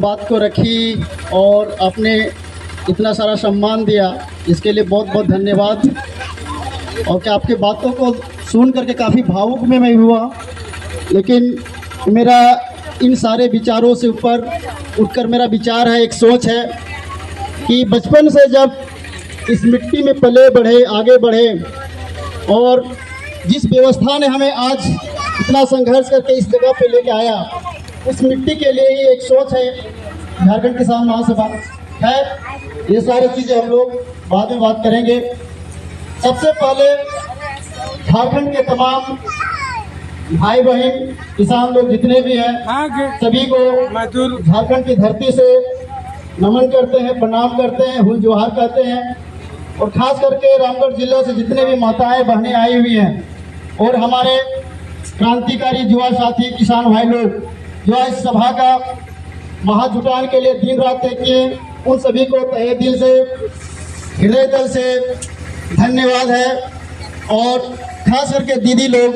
बात को रखी और आपने इतना सारा सम्मान दिया, इसके लिए बहुत बहुत धन्यवाद। और क्या आपकी बातों को सुन करके काफ़ी भावुक में मैं हुआ, लेकिन मेरा इन सारे विचारों से ऊपर उठकर मेरा विचार है, एक सोच है कि बचपन से जब इस मिट्टी में पले बढ़े, आगे बढ़े, और जिस व्यवस्था ने हमें आज इतना संघर्ष करके इस जगह पे लेके आया, उस मिट्टी के लिए ही एक सोच है झारखंड किसान महासभा है। ये सारी चीज़ें हम लोग बाद में बात करेंगे। सबसे पहले झारखंड के तमाम भाई बहन किसान लोग जितने भी हैं, सभी को झारखंड की धरती से नमन करते हैं, प्रणाम करते हैं, हुल जोहार कहते हैं। और खास करके रामगढ़ जिले से जितने भी माताएं बहनें आई हुई हैं और हमारे क्रांतिकारी युवा साथी किसान भाई लोग जो इस सभा का महाजुटान के लिए दिन रात तय किए, उन सभी को तहे दिल से, हृदय तल से धन्यवाद है। और खास करके दीदी लोग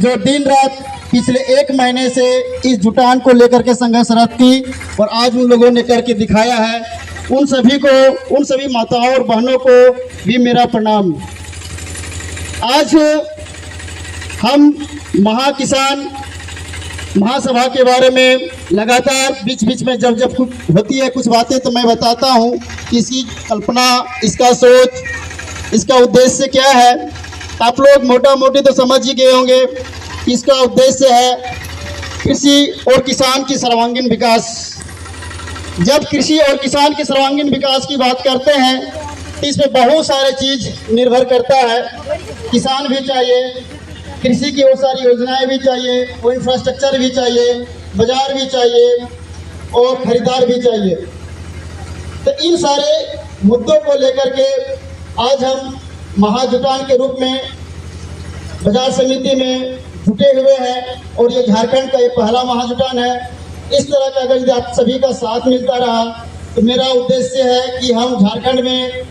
जो दिन रात पिछले 1 महीने से इस जुटान को लेकर के संघर्षरत थी और आज उन लोगों ने करके दिखाया है, उन सभी को, उन सभी माताओं और बहनों को भी मेरा प्रणाम। आज हम महाकिसान महासभा के बारे में लगातार बीच बीच में जब जब होती है कुछ बातें तो मैं बताता हूँ कि इसकी कल्पना, इसका सोच, इसका उद्देश्य क्या है। आप लोग मोटा मोटी तो समझ ही गए होंगे। इसका उद्देश्य है कृषि और किसान की सर्वांगीण विकास। जब कृषि और किसान के सर्वांगीण विकास की बात करते हैं तो इसमें बहुत सारे चीज़ निर्भर करता है। किसान भी चाहिए, कृषि की बहुत सारी योजनाएं भी चाहिए, और इंफ्रास्ट्रक्चर भी चाहिए, बाजार भी चाहिए और खरीदार भी चाहिए। तो इन सारे मुद्दों को लेकर के आज हम महाजुटान के रूप में बाजार समिति में जुटे हुए हैं और ये झारखंड का ये पहला महाजुटान है। इस तरह का अगर आप सभी का साथ मिलता रहा तो मेरा उद्देश्य है कि हम झारखंड में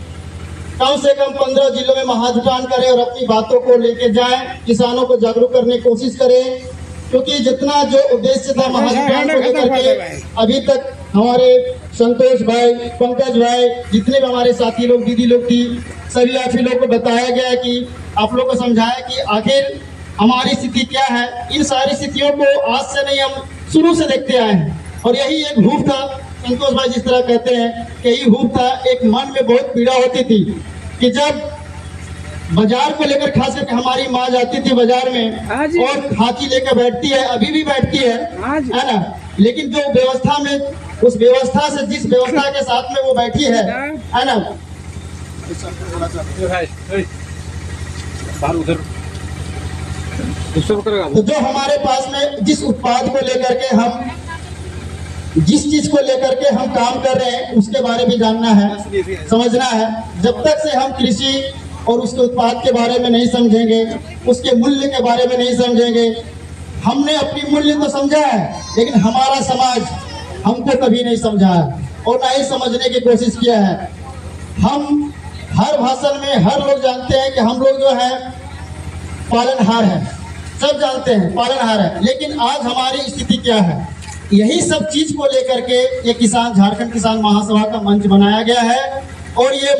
कम से कम 15 जिलों में महाजुटान करें और अपनी बातों को लेके जाएं, किसानों को जागरूक करने की कोशिश करें। क्योंकि जितना जो उद्देश्य था महाजुटान को लेकर के अभी तक हमारे संतोष भाई, पंकज भाई, जितने भी हमारे साथी लोग, दीदी लोग थी, सभी आप ही लोग को बताया गया कि आप लोग को समझाया कि आखिर हमारी स्थिति क्या है। इन सारी स्थितियों को आज से नहीं, हम शुरू से देखते आए हैं और यही एक भूख था। संतोष भाई जिस तरह कहते हैं कि यही भूख था, एक मन में बहुत पीड़ा होती थी कि जब बाजार को लेकर खास करके हमारी माँ जाती थी बाजार में और खांची लेकर बैठती है, अभी भी बैठती है ना, लेकिन जो व्यवस्था में, उस व्यवस्था से, जिस व्यवस्था के साथ में वो बैठी है ना, तो जो हमारे पास में जिस उत्पाद को लेकर के हम, जिस चीज को लेकर के हम काम कर रहे हैं उसके बारे में जानना है, समझना है। जब तक से हम कृषि और उसके उत्पाद के बारे में नहीं समझेंगे, उसके मूल्य के बारे में नहीं समझेंगे, हमने अपनी मूल्य तो समझा है लेकिन हमारा समाज हमको कभी नहीं समझा है और ना ही समझने की कोशिश किया है। हम हर भाषण में हर लोग जानते हैं कि हम लोग जो है पालनहार है, सब जानते हैं पालनहार है, लेकिन आज हमारी स्थिति क्या है, यही सब चीज को लेकर के ये किसान, झारखंड किसान महासभा का मंच बनाया गया है। और ये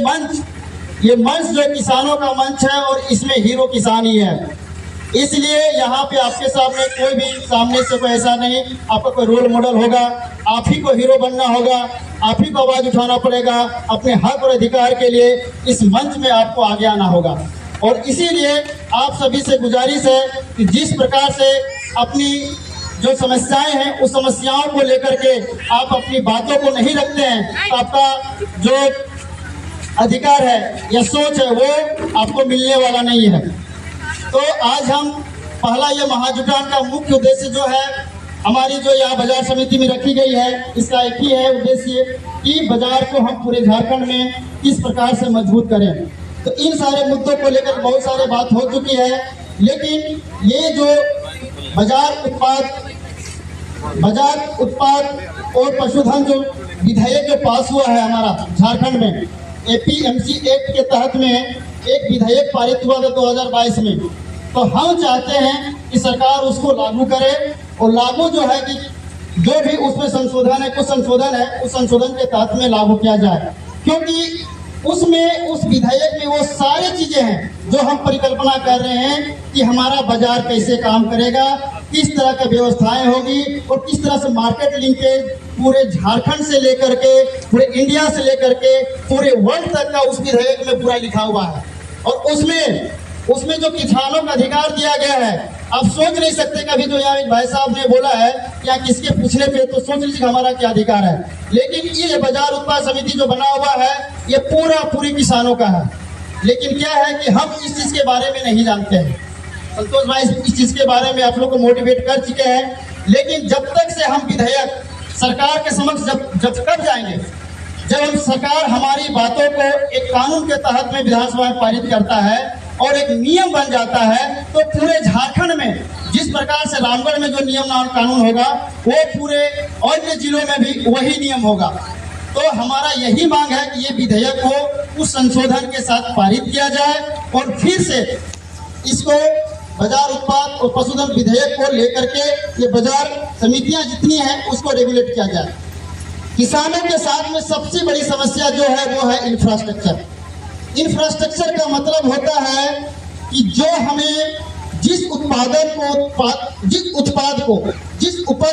मंच जो किसानों का मंच है और इसमें हीरो किसान ही है। इसलिए यहाँ पे आपके सामने कोई भी सामने से कोई ऐसा नहीं, आपका कोई रोल मॉडल होगा, आप ही को हीरो बनना होगा, आप ही को आवाज उठाना पड़ेगा, अपने हक और अधिकार के लिए इस मंच में आपको आगे आना होगा। और इसीलिए आप सभी से गुजारिश है कि जिस प्रकार से अपनी जो समस्याएं हैं उस समस्याओं को लेकर के आप अपनी बातों को नहीं रखते हैं तो आपका जो अधिकार है या सोच है वो आपको मिलने वाला नहीं है। तो आज हम पहला ये महाजुटान का मुख्य उद्देश्य जो है हमारी जो यहाँ बाजार समिति में रखी गई है, इसका एक ही है उद्देश्य कि बाजार को हम पूरे झारखंड में किस प्रकार से मजबूत करें। तो इन सारे मुद्दों को लेकर बहुत सारी बात हो चुकी है, लेकिन ये जो बाजार उत्पाद और पशुधन जो विधेयक जो पास हुआ है हमारा झारखंड में, एपीएमसी एक्ट के तहत में एक विधेयक पारित हुआ था 2022 में, तो हम चाहते हैं कि सरकार उसको लागू करे। और लागू जो है कि जो भी उसमें संशोधन है, कुछ संशोधन है, उस संशोधन के तहत में लागू किया जाए, क्योंकि उसमें उस विधेयक में वो सारी चीजें हैं जो हम परिकल्पना कर रहे हैं कि हमारा बाजार कैसे काम करेगा, किस तरह की व्यवस्थाएं होगी और किस तरह से मार्केट लिंकेज पूरे झारखंड से लेकर के पूरे इंडिया से लेकर के पूरे वर्ल्ड तक का उस विधेयक में पूरा लिखा हुआ है। और उसमें जो किसानों का अधिकार दिया गया है, आप सोच नहीं सकते। कभी जो यहाँ एक भाई साहब ने बोला है कि यहाँ किसके पूछने पे तो सोच लीजिए हमारा क्या अधिकार है, लेकिन ये बाजार उत्पाद समिति जो बना हुआ है ये पूरी किसानों का है। लेकिन क्या है कि हम इस चीज के बारे में नहीं जानते हैं। संतोष भाई इस चीज के बारे में आप लोग को मोटिवेट कर चुके हैं, लेकिन जब तक से हम विधेयक सरकार के समक्ष जब कब जाएंगे, जब हम सरकार हमारी बातों को एक कानून के तहत में विधानसभा में पारित करता है और एक नियम बन जाता है, तो पूरे झारखंड में जिस प्रकार से रामगढ़ में जो नियम कानून होगा वो पूरे अन्य जिलों में भी वही नियम होगा। तो हमारा यही मांग है कि ये विधेयक को उस संशोधन के साथ पारित किया जाए और फिर से इसको बाजार उत्पाद और पशुधन विधेयक को लेकर के ये बाजार समितियां जितनी हैं उसको रेगुलेट किया जाए। किसानों के साथ में सबसे बड़ी समस्या जो है वो है इंफ्रास्ट्रक्चर। इंफ्रास्ट्रक्चर का मतलब होता है कि जो हमें जिस उपज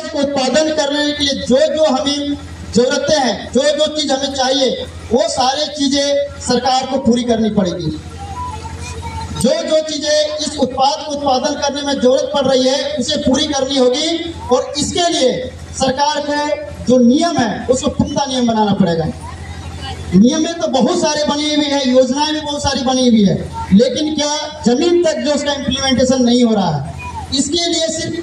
को उत्पादन करने के लिए जो हमें जरूरतें हैं, जो चीज हमें चाहिए, वो सारी चीजें सरकार को पूरी करनी पड़ेगी। जो चीजें इस उत्पाद को उत्पादन करने में जरूरत पड़ रही है उसे पूरी करनी होगी और इसके लिए सरकार को जो नियम है उसको पुख्ता नियम बनाना पड़ेगा। नियमें तो बहुत सारे बनी हुई है, योजनाएं भी बहुत सारी बनी हुई है, लेकिन क्या जमीन तक जो उसका इम्प्लीमेंटेशन नहीं हो रहा है। इसके लिए सिर्फ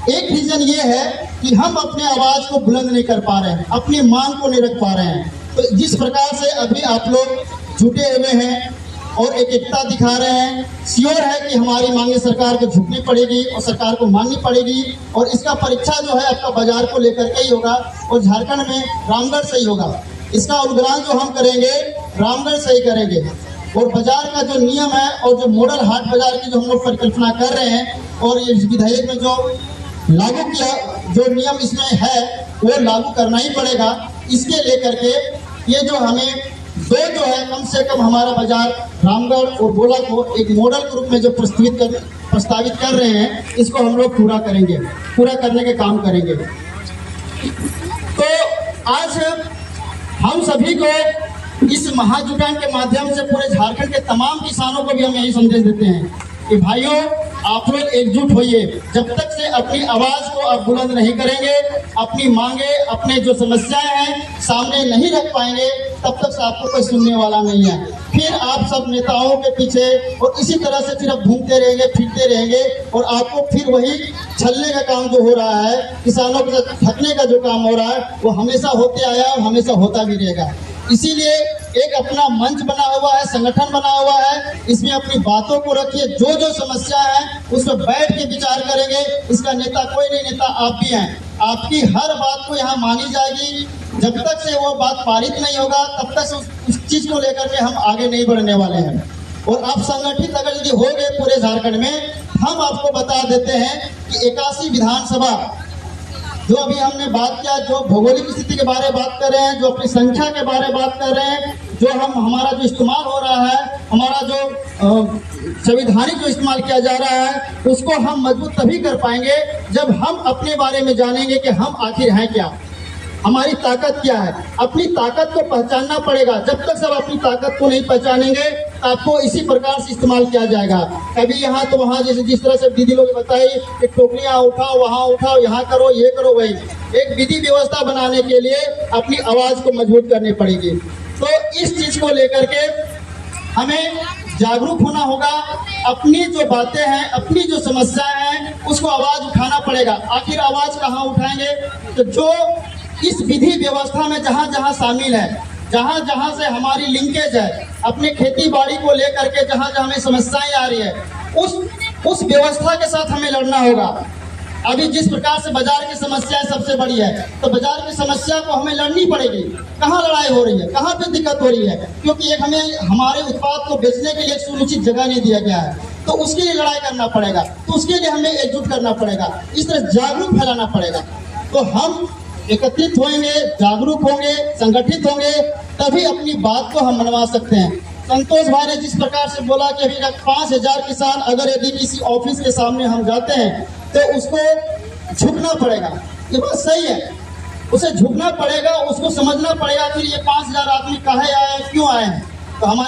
एक रीजन ये है कि हम अपने आवाज को बुलंद नहीं कर पा रहे हैं, अपनी मांग को नहीं रख पा रहे हैं। तो जिस प्रकार से अभी आप लोग जुटे हुए हैं और एकता दिखा रहे हैं, श्योर है कि हमारी मांगे सरकार को झुकनी पड़ेगी और सरकार को माननी पड़ेगी और इसका परीक्षा जो है आपका बाजार को लेकर के ही होगा और झारखंड में रामगढ़ से ही होगा। इसका उद्घाटन जो हम करेंगे रामगढ़ से ही करेंगे और बाजार का जो नियम है और जो मॉडल हाट बाजार की जो हम लोग परिकल्पना कर रहे हैं और ये विधेयक में जो लागू किया जो नियम इसमें है वो लागू करना ही पड़ेगा। इसके लेकर के ये जो हमें जो है कम से कम हमारा बाजार रामगढ़ और गोला को एक मॉडल के रूप में जो प्रस्तावित कर रहे हैं इसको हम लोग पूरा करने के काम करेंगे। तो आज हम सभी को इस महाजुटान के माध्यम से पूरे झारखंड के तमाम किसानों को भी हम यही संदेश देते हैं कि भाइयों आप लोग एकजुट होइए। जब तक से अपनी आवाज को आप बुलंद नहीं करेंगे, अपनी मांगे, अपने जो समस्याएं हैं सामने नहीं रख पाएंगे, तब तक से आपको कोई सुनने वाला नहीं है। फिर आप सब नेताओं के पीछे और इसी तरह से फिर आप घूमते रहेंगे, फिरते रहेंगे और आपको फिर वही छलने का काम जो हो रहा है, किसानों के साथ ठगने का जो काम हो रहा है, वो हमेशा होते आया और हमेशा होता भी रहेगा। इसीलिए एक अपना मंच बना हुआ है, संगठन बना हुआ है, इसमें अपनी बातों को रखिए। जो समस्या है उस पर बैठ के विचार करेंगे। इसका नेता कोई नहीं, नेता आप भी हैं। आपकी हर बात को यहाँ मानी जाएगी। जब तक से वो बात पारित नहीं होगा तब तक से उस चीज को लेकर के हम आगे नहीं बढ़ने वाले हैं। और आप संगठित अगर यदि हो गए पूरे झारखंड में, हम आपको बता देते हैं कि 81 विधानसभा जो अभी हमने बात किया, जो भौगोलिक स्थिति के बारे में बात कर रहे हैं, जो अपनी संख्या के बारे में बात कर रहे हैं, जो हमारा जो इस्तेमाल हो रहा है, हमारा जो संवैधानिक जो इस्तेमाल किया जा रहा है, उसको हम मजबूत तभी कर पाएंगे जब हम अपने बारे में जानेंगे कि हम आखिर हैं क्या, हमारी ताकत क्या है। अपनी ताकत को पहचानना पड़ेगा। जब तक सब अपनी ताकत को नहीं पहचानेंगे आपको इसी प्रकार से इस्तेमाल किया जाएगा। कभी यहाँ तो वहाँ, जैसे जिस तरह से दीदी लोग बताई कि टोकरियाँ उठाओ, वहाँ उठाओ, यहाँ करो, ये करो, वही एक विधि व्यवस्था बनाने के लिए अपनी आवाज को मजबूत करनी पड़ेगी। तो इस चीज को लेकर के हमें जागरूक होना होगा। अपनी जो बातें हैं, अपनी जो समस्याएं हैं, उसको आवाज उठाना पड़ेगा। आखिर आवाज कहाँ उठाएंगे? तो जो इस विधि व्यवस्था में जहाँ शामिल है, जहाँ से हमारी लिंकेज है, अपने खेती बाड़ी को लेकर के जहाँ हमें समस्याएं आ रही है, उस व्यवस्था के साथ हमें लड़ना होगा। अभी जिस प्रकार से बाजार की समस्या सबसे बड़ी है, तो बाजार की समस्या को हमें लड़नी पड़ेगी। कहाँ लड़ाई हो रही है, कहाँ पे दिक्कत हो रही है? क्योंकि एक हमें हमारे उत्पाद को बेचने के लिए एक सुनिश्चित जगह नहीं दिया गया है, तो उसके लिए लड़ाई करना पड़ेगा। तो उसके लिए हमें एकजुट करना पड़ेगा, इस तरह जागरूक फैलाना पड़ेगा। तो हम एकत्रित होंगे, जागरूक होंगे, संगठित होंगे, तभी अपनी बात को हम मनवा सकते हैं। संतोष भाई ने जिस प्रकार से बोला कि अभी 5000 किसान अगर यदि किसी ऑफिस के सामने हम जाते हैं तो उसको झुकना पड़ेगा, ये बात सही है, उसे झुकना पड़ेगा, उसको समझना पड़ेगा कि ये 5000 आदमी काहे आए हैं, क्यों आए हैं। तो हमारे